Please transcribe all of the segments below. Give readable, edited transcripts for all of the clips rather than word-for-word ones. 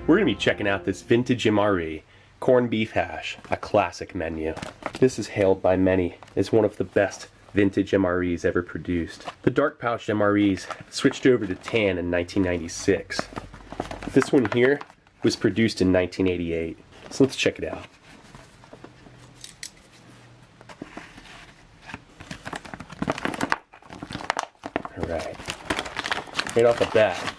We're going to be checking out this vintage MRE, corned beef hash, a classic menu. This is hailed by many as one of the best vintage MREs ever produced. The dark pouched MREs switched over to tan in 1996. This one here was produced in 1988. So let's check it out. Alright. Right off the bat,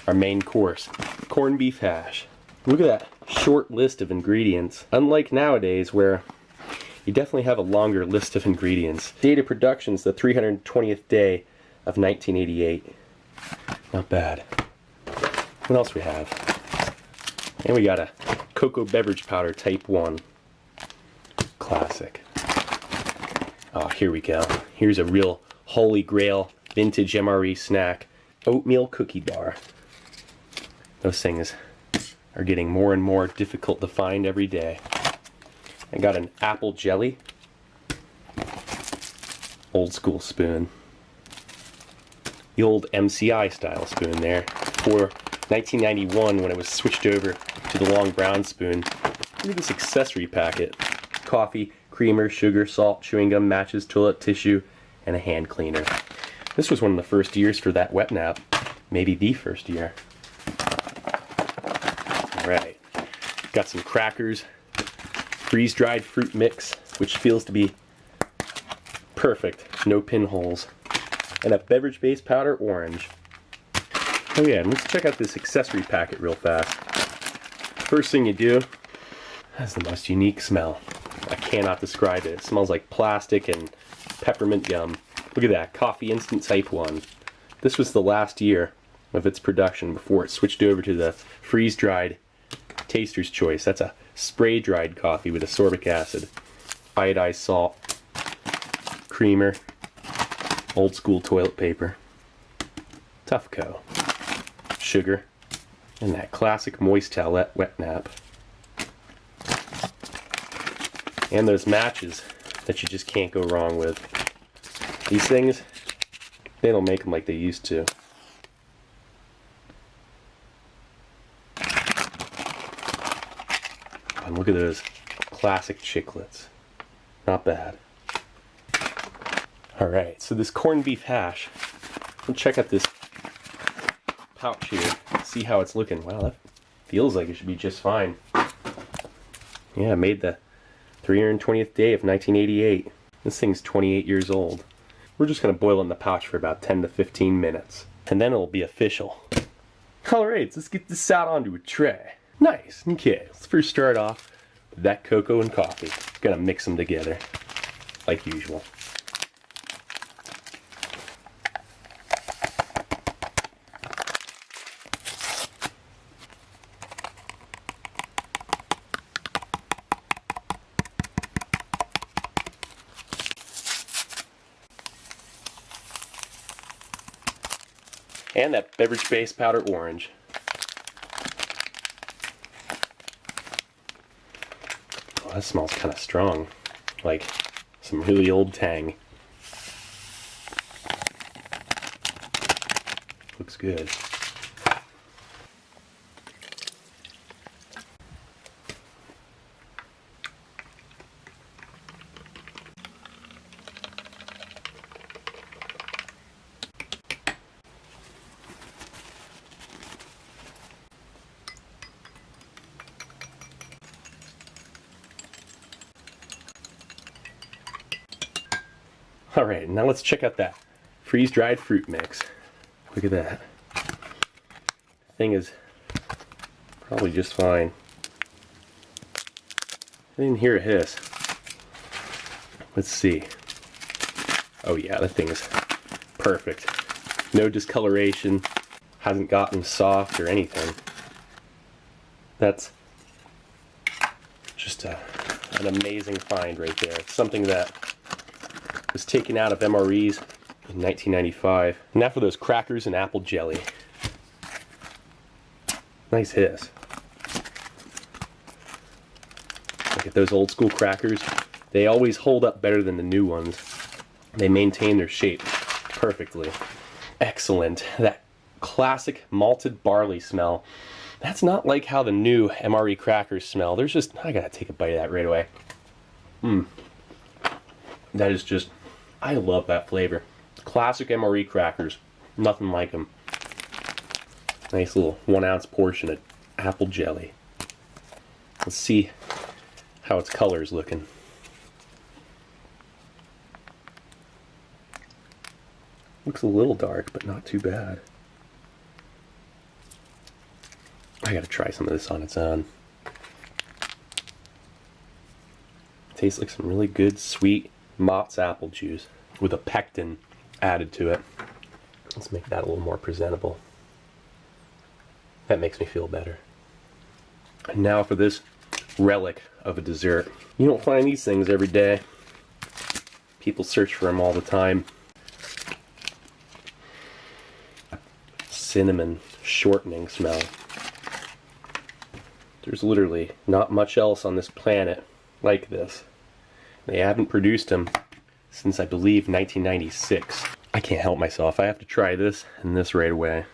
our main course, corned beef hash. Look at that short list of ingredients. Unlike nowadays where you definitely have a longer list of ingredients. Date of production is the 320th day of 1988. Not bad. What else we have? And we got a cocoa beverage powder type 1. Classic. Oh, here we go. Here's a real holy grail vintage MRE snack. Oatmeal cookie bar. Those things are getting more and more difficult to find every day. I got an apple jelly. Old school spoon. The old MCI style spoon there. For 1991 when it was switched over to the long brown spoon. Look at this accessory packet. Coffee, creamer, sugar, salt, chewing gum, matches, toilet tissue, and a hand cleaner. This was one of the first years for that wet nap. Maybe the first year. Alright. Got some crackers. Freeze-dried fruit mix, which feels to be perfect. No pinholes. And a Beverage Base powder orange. Oh yeah, and let's check out this accessory packet real fast. First thing you do, has the most unique smell. I cannot describe it. It smells like plastic and peppermint gum. Look at that, coffee instant type 1. This was the last year of its production before it switched over to the freeze-dried Taster's Choice. That's a spray-dried coffee with ascorbic acid, iodized salt, creamer, old school toilet paper, Tuffco, sugar, and that classic moist towelette wet nap. And those matches that you just can't go wrong with. These things, they don't make them like they used to. And look at those classic chiclets. Not bad. Alright, so this corned beef hash, let's check out this pouch here. See how it's looking. Wow, that feels like it should be just fine. Yeah, made the 320th day of 1988. This thing's 28 years old. We're just going to boil it in the pouch for about 10 to 15 minutes. And then it'll be official. Alright, so let's get this out onto a tray. Nice. Okay, let's first start off with that cocoa and coffee. Gonna mix them together, like usual. And that Beverage Base powder orange. Oh, that smells kind of strong. Like some really old tang. Looks good. Alright, now let's check out that freeze-dried fruit mix. Look at that. Thing is probably just fine. I didn't hear a hiss. Let's see. Oh yeah, that thing is perfect. No discoloration. Hasn't gotten soft or anything. That's just an amazing find right there. It's something that was taken out of MREs in 1995. And now for those crackers and apple jelly. Nice hiss. Look at those old school crackers. They always hold up better than the new ones. They maintain their shape perfectly. Excellent. That classic malted barley smell That's not like how the new MRE crackers smell. There's just, I gotta take a bite of that right away. That is just, I love that flavor. Classic MRE crackers, nothing like them. Nice little 1 ounce portion of apple jelly. Let's see how its color is looking. Looks a little dark, but not too bad. I gotta try some of this on its own. Tastes like some really good sweet Mott's apple juice with a pectin added to it. Let's make that a little more presentable. That makes me feel better. And now for this relic of a dessert. You don't find these things every day. People search for them all the time. Cinnamon shortening smell. There's literally not much else on this planet like this. They haven't produced them since, I believe, 1996. I can't help myself. I have to try this and this right away.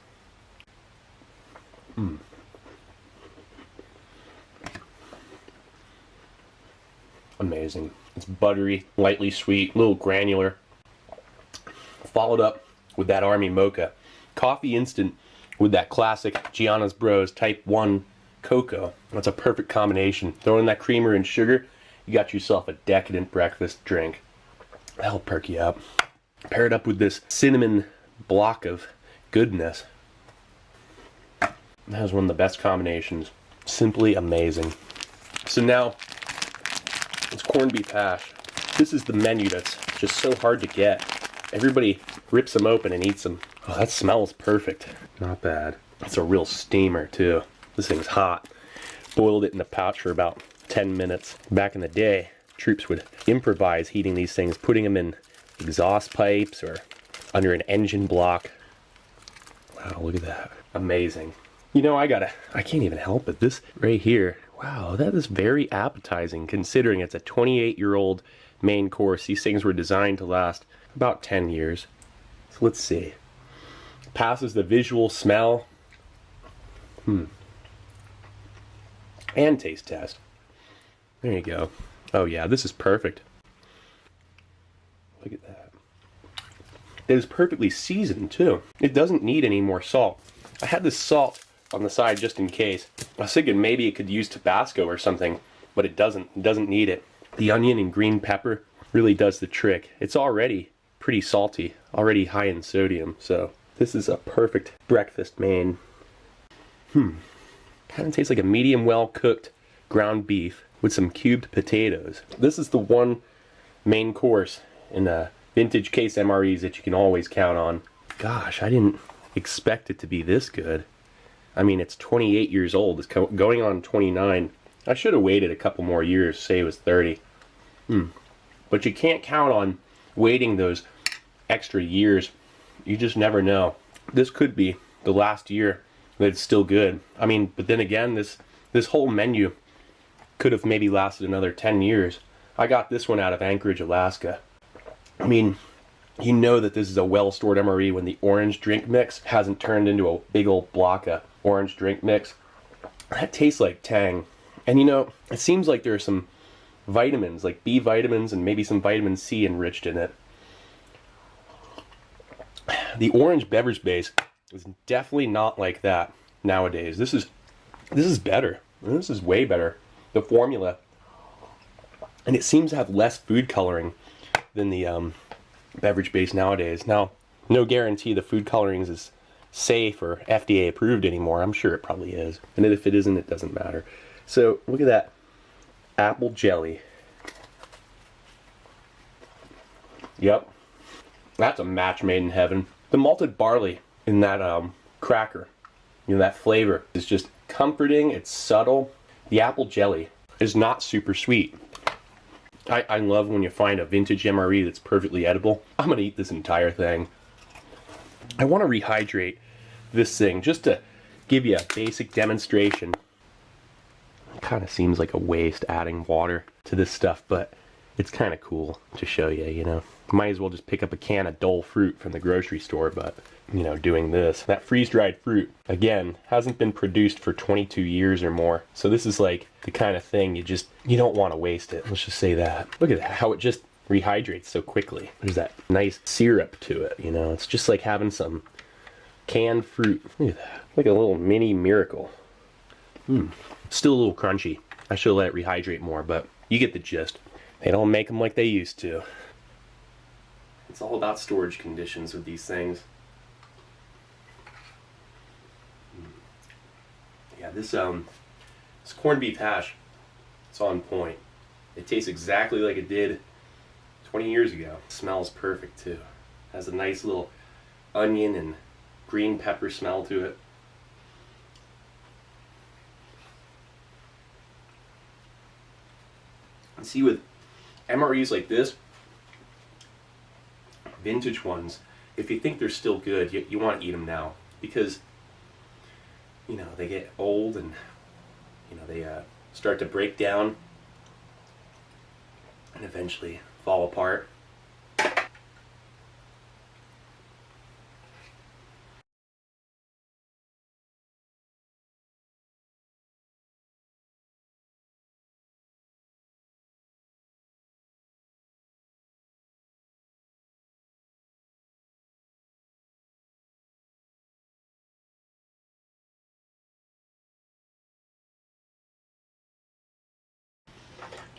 Amazing. It's buttery, lightly sweet, a little granular. Followed up with that Army Mocha. Coffee instant with that classic Gianna's Bros Type 1 cocoa. That's a perfect combination. Throw in that creamer and sugar, you got yourself a decadent breakfast drink. That'll perk you up. Pair it up with this cinnamon block of goodness. That was one of the best combinations. Simply amazing. So now, it's corned beef hash. This is the menu that's just so hard to get. Everybody rips them open and eats them. Oh, that smells perfect. Not bad. It's a real steamer too. This thing's hot. Boiled it in a pouch for about 10 minutes. Back in the day, troops would improvise heating these things, putting them in exhaust pipes or under an engine block. Wow, look at that. Amazing. You know, I can't even help it. This right here, wow, that is very appetizing considering it's a 28-year-old main course. These things were designed to last about 10 years. So let's see. Passes the visual smell. And taste test. There you go. Oh yeah, this is perfect. Look at that. It is perfectly seasoned too. It doesn't need any more salt. I had this salt on the side just in case. I was thinking maybe it could use Tabasco or something, but it doesn't. It doesn't need it. The onion and green pepper really does the trick. It's already pretty salty, already high in sodium, so this is a perfect breakfast main. Kind of tastes like a medium well cooked ground beef with some cubed potatoes. This is the one main course in vintage case MREs that you can always count on. Gosh, I didn't expect it to be this good. I mean, it's 28 years old. It's going on 29. I should have waited a couple more years, say it was 30. But you can't count on waiting those extra years. You just never know. This could be the last year that it's still good. I mean, but then again, this whole menu could have maybe lasted another 10 years. I got this one out of Anchorage, Alaska. I mean, you know that this is a well-stored MRE when the orange drink mix hasn't turned into a big old block of orange drink mix. That tastes like Tang. And you know, it seems like there are some vitamins, like B vitamins and maybe some vitamin C enriched in it. The orange beverage base is definitely not like that nowadays. This is better. This is way better. The formula, and it seems to have less food coloring than the beverage base nowadays. Now, no guarantee the food coloring is safe or FDA approved anymore. I'm sure it probably is, and if it isn't, it doesn't matter. So look at that apple jelly. Yep, that's a match made in heaven. The malted barley in that cracker, you know, that flavor is just comforting. It's subtle. The apple jelly is not super sweet. I love when you find a vintage MRE that's perfectly edible. I'm gonna eat this entire thing. I want to rehydrate this thing just to give you a basic demonstration. It kind of seems like a waste adding water to this stuff, but it's kind of cool to show you, you know. Might as well just pick up a can of Dole fruit from the grocery store, but you know, doing this. That freeze-dried fruit, again, hasn't been produced for 22 years or more. So this is like the kind of thing you don't want to waste it. Let's just say that. Look at that, how it just rehydrates so quickly. There's that nice syrup to it, you know. It's just like having some canned fruit. Look at that, like a little mini miracle. Still a little crunchy. I should have let it rehydrate more, but you get the gist. They don't make them like they used to. It's all about storage conditions with these things. Yeah, this corned beef hash, it's on point. It tastes exactly like it did 20 years ago. It smells perfect too. Has a nice little onion and green pepper smell to it. And see, with MREs like this, vintage ones, if you think they're still good, you want to eat them now, because you know they get old and you know they start to break down and eventually fall apart.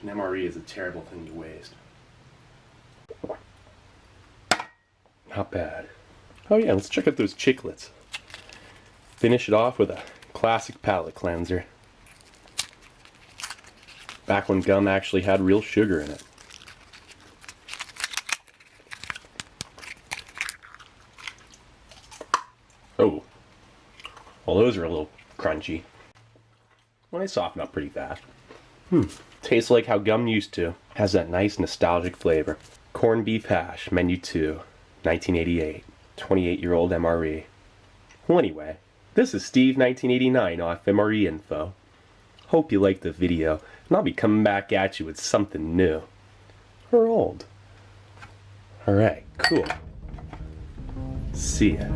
An MRE is a terrible thing to waste. Not bad. Oh yeah, let's check out those chiclets. Finish it off with a classic palate cleanser. Back when gum actually had real sugar in it. Oh, well those are a little crunchy. Well, they soften up pretty fast. Tastes like how gum used to. Has that nice nostalgic flavor. Corned beef hash, menu 2, 1988. 28-year-old MRE. Well anyway, this is Steve 1989 off MRE info. Hope you liked the video, and I'll be coming back at you with something new. Or old. Alright, cool. See ya.